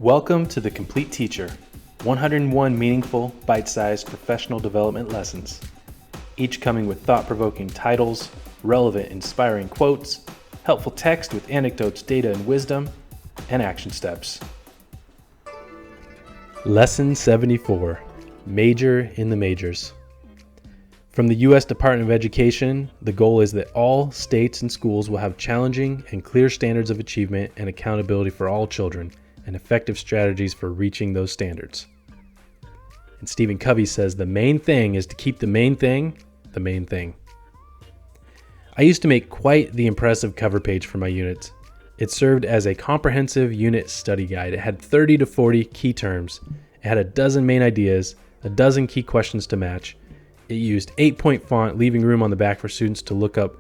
Welcome to The Complete Teacher, 101 meaningful, bite-sized professional development lessons, each coming with thought-provoking titles, relevant, inspiring quotes, helpful text with anecdotes, data, and wisdom, and action steps. Lesson 74, Major in the Majors. From the U.S. Department of Education, the goal is that all states and schools will have challenging and clear standards of achievement and accountability for all children, and effective strategies for reaching those standards. And Stephen Covey says the main thing is to keep the main thing the main thing. I used to make quite the impressive cover page for my units. It served as a comprehensive unit study guide. It had 30 to 40 key terms. It had a dozen main ideas, a dozen key questions to match. It used 8-point font, leaving room on the back for students to look up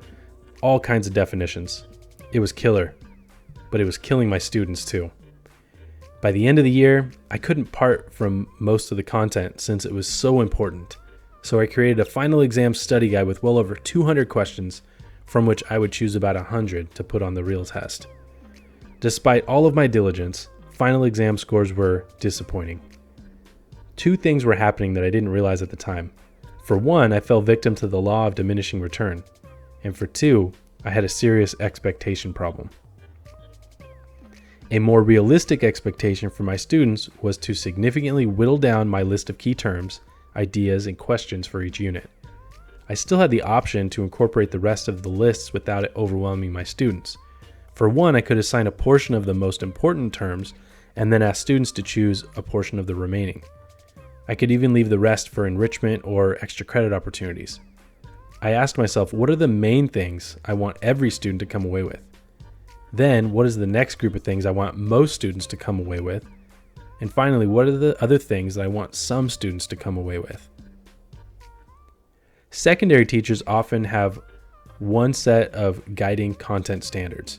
all kinds of definitions. It was killer, but it was killing my students too. By the end of the year, I couldn't part from most of the content since it was so important. So I created a final exam study guide with well over 200 questions, from which I would choose about 100 to put on the real test. Despite all of my diligence, final exam scores were disappointing. Two things were happening that I didn't realize at the time. For one, I fell victim to the law of diminishing return. And for two, I had a serious expectation problem. A more realistic expectation for my students was to significantly whittle down my list of key terms, ideas, and questions for each unit. I still had the option to incorporate the rest of the lists without it overwhelming my students. For one, I could assign a portion of the most important terms and then ask students to choose a portion of the remaining. I could even leave the rest for enrichment or extra credit opportunities. I asked myself, what are the main things I want every student to come away with? Then, what is the next group of things I want most students to come away with? And finally, what are the other things that I want some students to come away with? Secondary teachers often have one set of guiding content standards.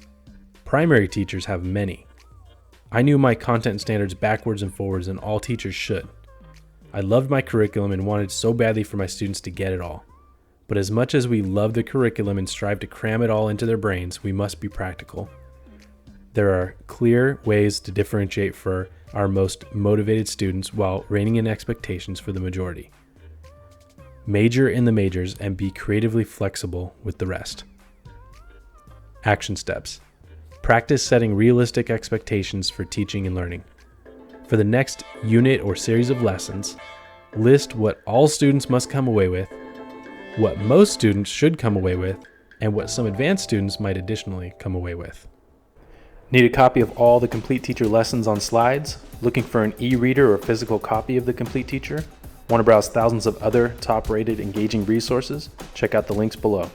Primary teachers have many. I knew my content standards backwards and forwards, and all teachers should. I loved my curriculum and wanted so badly for my students to get it all. But as much as we love the curriculum and strive to cram it all into their brains, we must be practical. There are clear ways to differentiate for our most motivated students while reining in expectations for the majority. Major in the majors and be creatively flexible with the rest. Action steps. Practice setting realistic expectations for teaching and learning. For the next unit or series of lessons, list what all students must come away with, what most students should come away with, and what some advanced students might additionally come away with. Need a copy of all the Complete Teacher lessons on slides? Looking for an e-reader or physical copy of the Complete Teacher? Want to browse thousands of other top-rated, engaging resources? Check out the links below.